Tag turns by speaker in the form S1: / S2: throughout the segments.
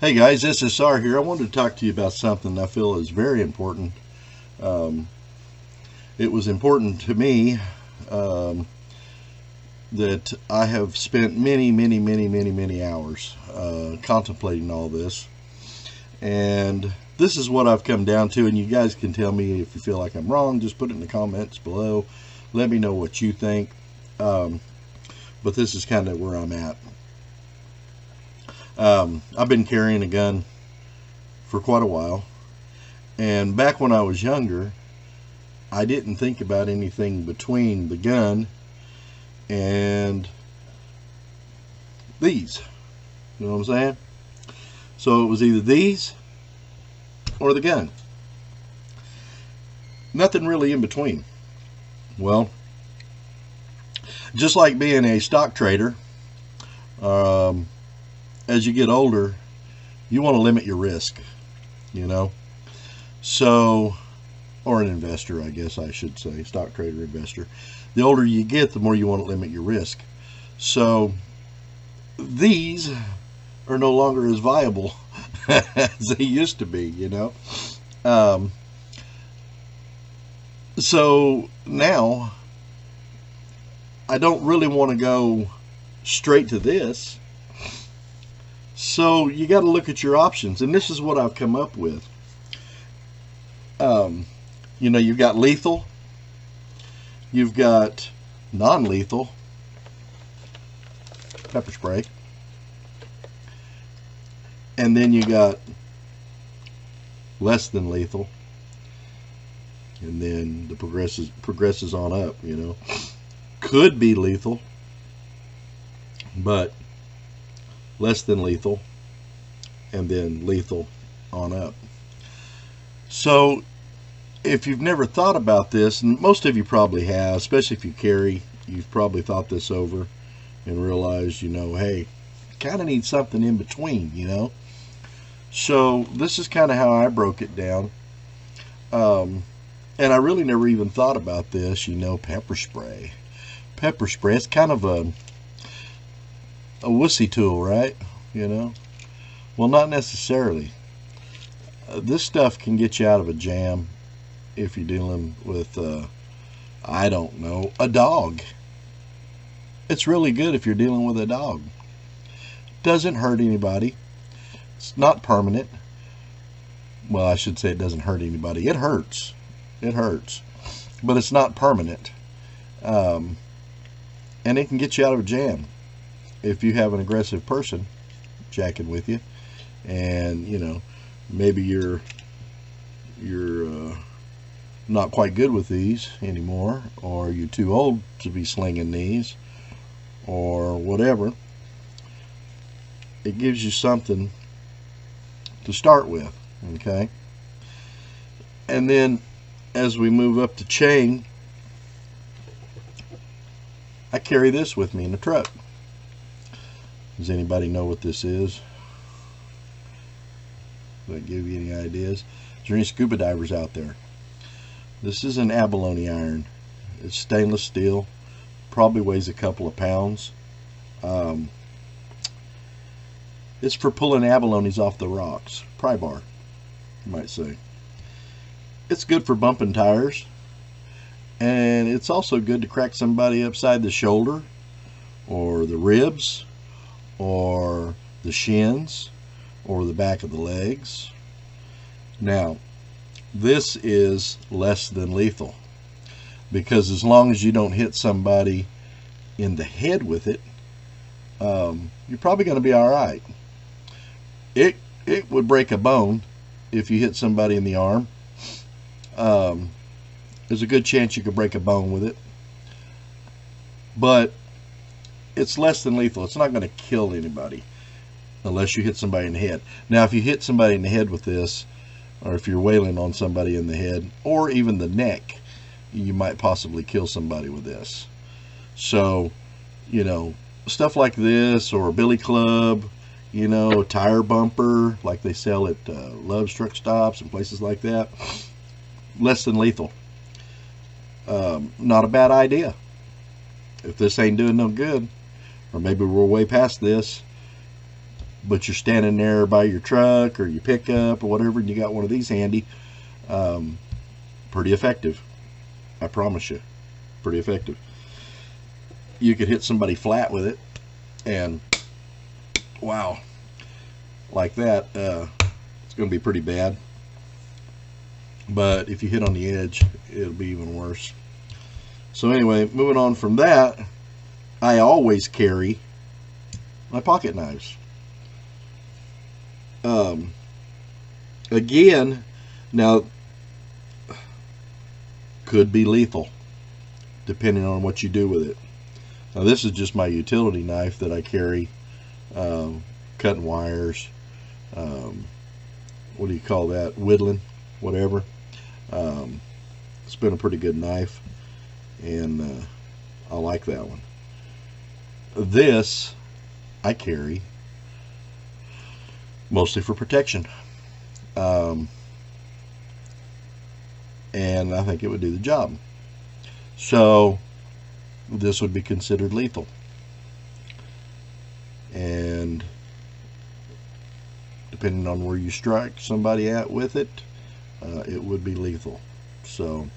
S1: Hey guys, SSR here. I wanted to talk to you about something I feel is very important. It was important to me that I have spent many hours contemplating all this. And this is what I've come down to, and you guys can tell me if you feel like I'm wrong. Just put it in the comments below. Let me know what you think. But this is kind of where I'm at. I've been carrying a gun for quite a while, and back when I was younger, I didn't think about anything between the gun and these. You know what I'm saying? So it was either these or the gun. Nothing really in between. Well, just like being a stock trader, as you get older, you want to limit your risk, you know. So, or an investor, I guess I should say, stock trader, investor. The older you get, the more you want to limit your risk. So, these are no longer as viable as they used to be, you know. So now, I don't really want to go straight to this. So you got to look at your options, and this is what I've come up with. You know, you've got lethal, you've got non-lethal, pepper spray, and then you got less than lethal, and then the progresses on up. You know, could be lethal, but less than lethal, and then lethal on up. So if you've never thought about this, and most of you probably have, especially if you carry, you've probably thought this over and realized, you know, hey, kind of need something in between, you know. So this is kind of how I broke it down. And I really never even thought about this, you know, pepper spray. Pepper spray, it's kind of a wussy tool, right? You know, well, not necessarily. This stuff can get you out of a jam if you're dealing with I don't know, a dog. It's really good if you're dealing with a dog. Doesn't hurt anybody. It's not permanent. Well, I should say it doesn't hurt anybody. It hurts. It hurts, but it's not permanent. And it can get you out of a jam if you have an aggressive person jacking with you, and you know, maybe you're not quite good with these anymore, or you're too old to be slinging these, or whatever. It gives you something to start with, okay? And then as we move up the chain, I carry this with me in the truck. Does anybody know what this is? Does that give you any ideas? Is there any scuba divers out there? This is an abalone iron. It's stainless steel. Probably weighs a couple of pounds. It's for pulling abalones off the rocks. Pry bar, you might say. It's good for bumping tires. And it's also good to crack somebody upside the shoulder, or the ribs, or the shins, or the back of the legs. Now, this is less than lethal, because as long as you don't hit somebody in the head with it, you're probably going to be all right. It would break a bone if you hit somebody in the arm. There's a good chance you could break a bone with it, but it's less than lethal. It's not going to kill anybody unless you hit somebody in the head. Now, if you hit somebody in the head with this, or if you're wailing on somebody in the head, or even the neck, you might possibly kill somebody with this. So, you know, stuff like this, or a billy club, you know, a tire bumper, like they sell at Love's truck stops and places like that, less than lethal. Not a bad idea. If this ain't doing no good, or maybe we're way past this, but you're standing there by your truck or your pickup or whatever, and you got one of these handy, pretty effective. I promise you, pretty effective. You could hit somebody flat with it, and wow, like that, it's going to be pretty bad. But if you hit on the edge, it'll be even worse. So anyway, moving on from that, I always carry my pocket knives. Again, now, could be lethal depending on what you do with it. Now this is just my utility knife that I carry, cutting wires, what do you call that, whittling, whatever. It's been a pretty good knife, and I like that one. This I carry mostly for protection, and I think it would do the job. So this would be considered lethal, and depending on where you strike somebody at with it, it would be lethal. So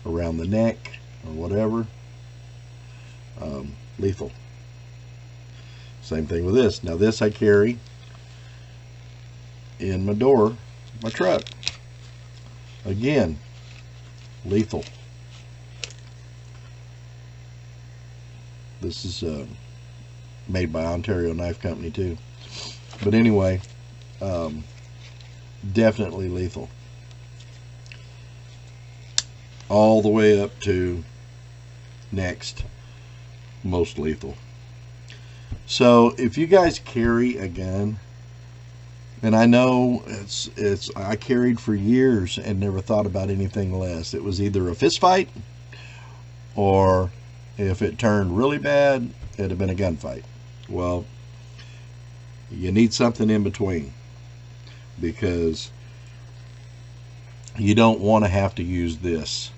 S1: around the neck or whatever, lethal. Same thing with this. Now this I carry in my door, my truck. Again, lethal. This is made by Ontario Knife Company too. But anyway, definitely lethal. All the way up to next, most lethal. So if you guys carry a gun, and I know I carried for years and never thought about anything less. It was either a fist fight, or if it turned really bad, it'd have been a gunfight. Well, you need something in between, because you don't want to have to use this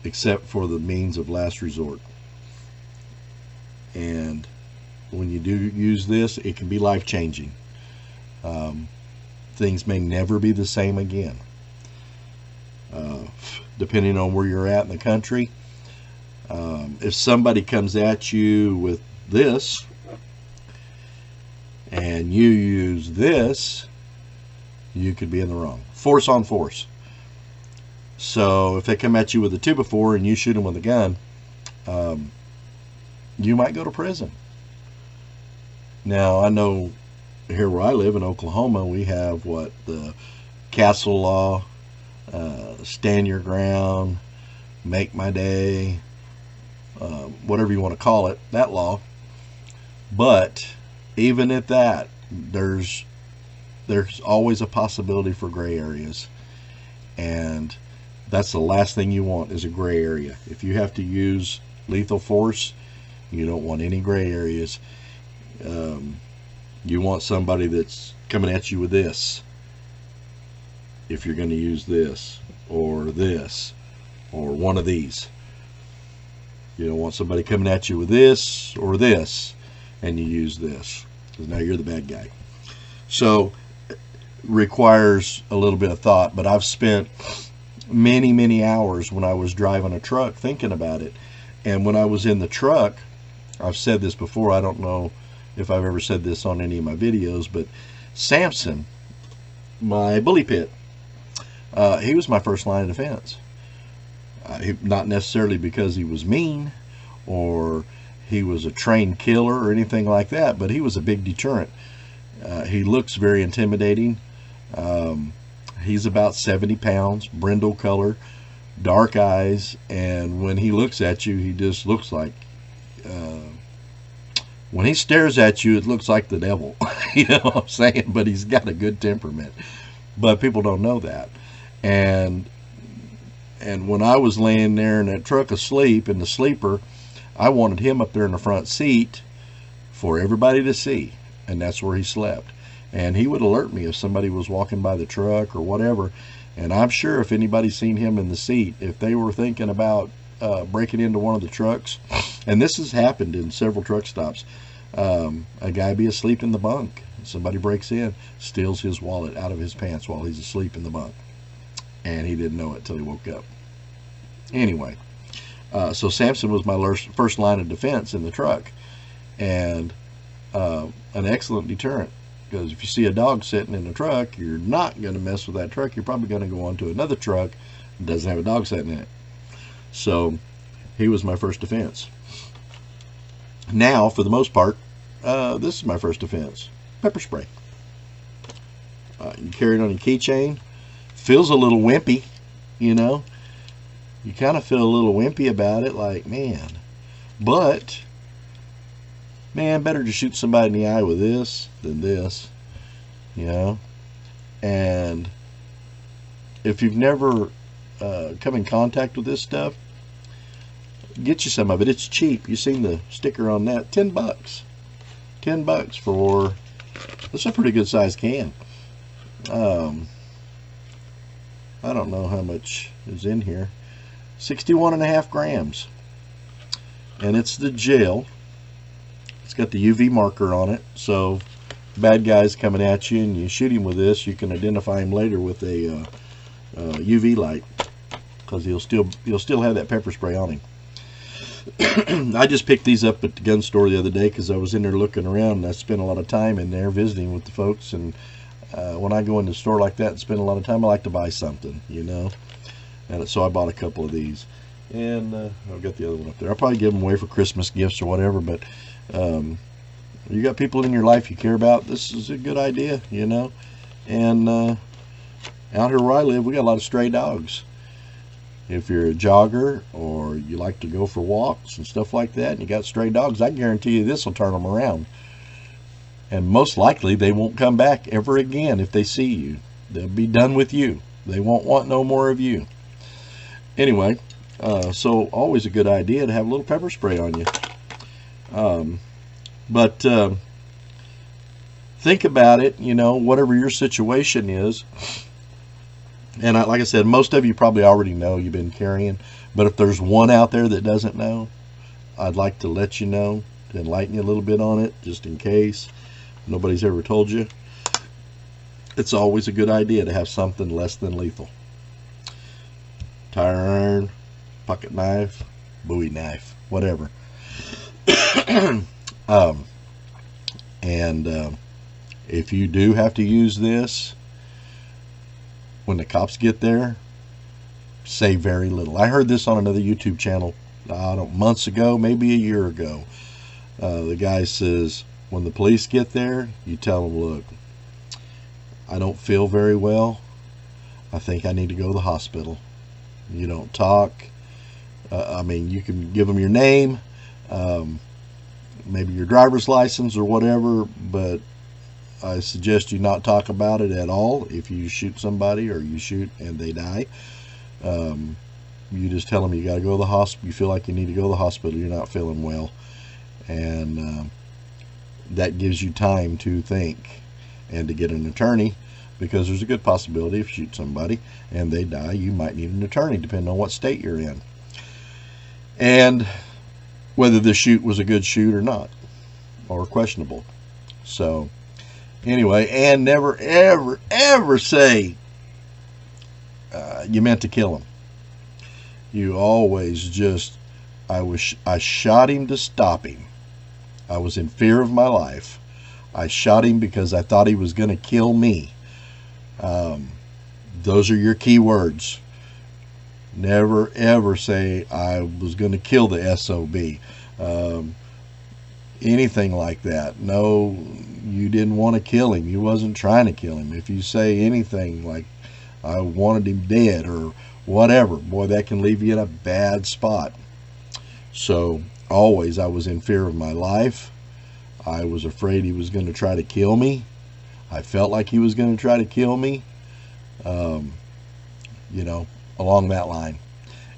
S1: except for the means of last resort. And when you do use this, it can be life-changing. Things may never be the same again. Depending on where you're at in the country, if somebody comes at you with this and you use this, you could be in the wrong. Force on force. So if they come at you with a 2x4 and you shoot them with a gun, you might go to prison. Now I know here where I live in Oklahoma, we have what, the castle law, stand your ground, make my day, whatever you want to call it, that law. But even at that, there's always a possibility for gray areas, and that's the last thing you want, is a gray area. If you have to use lethal force, you don't want any gray areas. You want somebody that's coming at you with this, if you're going to use this or one of these. You don't want somebody coming at you with this or this and you use this, because now you're the bad guy. So it requires a little bit of thought, but I've spent many hours when I was driving a truck thinking about it. And when I was in the truck, I've said this before, I don't know if I've ever said this on any of my videos, but Samson, my bully pit, he was my first line of defense. Not necessarily because he was mean or he was a trained killer or anything like that, but he was a big deterrent. He looks very intimidating. He's about 70 pounds, brindle color, dark eyes, and when he looks at you, he just looks like, when he stares at you, it looks like the devil. You know what I'm saying? But he's got a good temperament. But people don't know that. And when I was laying there in that truck asleep, in the sleeper, I wanted him up there in the front seat for everybody to see. And that's where he slept. And he would alert me if somebody was walking by the truck or whatever. And I'm sure if anybody's seen him in the seat, if they were thinking about breaking into one of the trucks, and this has happened in several truck stops, a guy be asleep in the bunk, Somebody breaks in, steals his wallet out of his pants while he's asleep in the bunk, and he didn't know it till he woke up. Anyway, so Samson was my first line of defense in the truck, and an excellent deterrent, because if you see a dog sitting in the truck, you're not going to mess with that truck. You're probably going to go onto another truck that doesn't have a dog sitting in it. So he was my first defense. Now, for the most part, this is my first defense. Pepper spray. You carry it on your keychain. Feels a little wimpy, you know. You kind of feel a little wimpy about it, like, man. But, man, better to shoot somebody in the eye with this than this, you know. And if you've never come in contact with this stuff, get you some of it. It's cheap. You've seen the sticker on that. $10. $10 for, that's a pretty good size can. I don't know how much is in here. 61.5 grams. And it's the gel. It's got the UV marker on it, so bad guys coming at you and you shoot him with this, you can identify him later with a UV light, because he'll still have that pepper spray on him. I just picked these up at the gun store the other day because I was in there looking around, and I spent a lot of time in there visiting with the folks. And when I go into a store like that and spend a lot of time, I like to buy something, you know. And so I bought a couple of these, and I've got the other one up there. I'll probably give them away for Christmas gifts or whatever. But you got people in your life you care about, this is a good idea, you know. And out here where I live, we got a lot of stray dogs. If you're a jogger or you like to go for walks and stuff like that, and you got stray dogs, I guarantee you this will turn them around. And most likely they won't come back ever again if they see you. They'll be done with you. They won't want no more of you. Anyway, so always a good idea to have a little pepper spray on you. But think about it, you know, whatever your situation is. And like I said, most of you probably already know you've been carrying. But if there's one out there that doesn't know, I'd like to let you know, to enlighten you a little bit on it, just in case nobody's ever told you. It's always a good idea to have something less than lethal. Tire iron, pocket knife, Bowie knife, whatever. If you do have to use this, when the cops get there, say very little. I heard this on another YouTube channel, I don't know, months ago, maybe a year ago. The guy says, when the police get there, you tell them, look, I don't feel very well. I think I need to go to the hospital. You don't talk. I mean, you can give them your name, maybe your driver's license or whatever, but I suggest you not talk about it at all. If you shoot somebody or you shoot and they die, you just tell them you got to go to the hospital. You feel like you need to go to the hospital. You're not feeling well. And that gives you time to think and to get an attorney, because there's a good possibility if you shoot somebody and they die, you might need an attorney depending on what state you're in. And whether the shoot was a good shoot or not, or questionable. So anyway, and never, ever, ever say you meant to kill him. You always just, I shot him to stop him. I was in fear of my life. I shot him because I thought he was going to kill me. Those are your key words. Never, ever say I was going to kill the SOB. Anything like that. No, you didn't want to kill him. You wasn't trying to kill him. If you say anything like I wanted him dead or whatever, boy, that can leave you in a bad spot. So always, I was in fear of my life. I was afraid he was going to try to kill me. I felt like he was going to try to kill me. You know, along that line.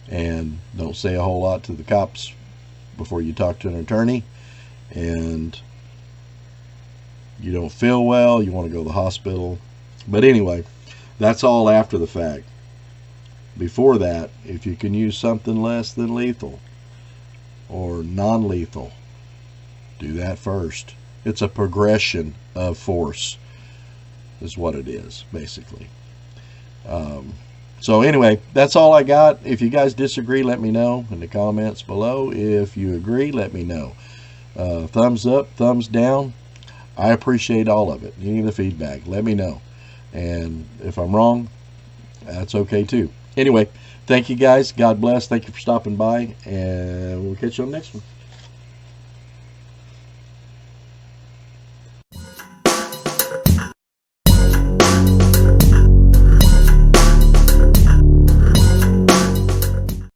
S1: And don't say a whole lot to the cops before you talk to an attorney. And you don't feel well, you want to go to the hospital. But anyway, that's all after the fact. Before that, if you can use something less than lethal or non-lethal, do that first. It's a progression of force is what it is, basically. So anyway, that's all I got. If you guys disagree, let me know in the comments below. If you agree, let me know. Thumbs up, thumbs down. I appreciate all of it. Any of the feedback, let me know. And if I'm wrong, that's okay too. Anyway, thank you guys. God bless. Thank you for stopping by, and we'll catch you on the next one.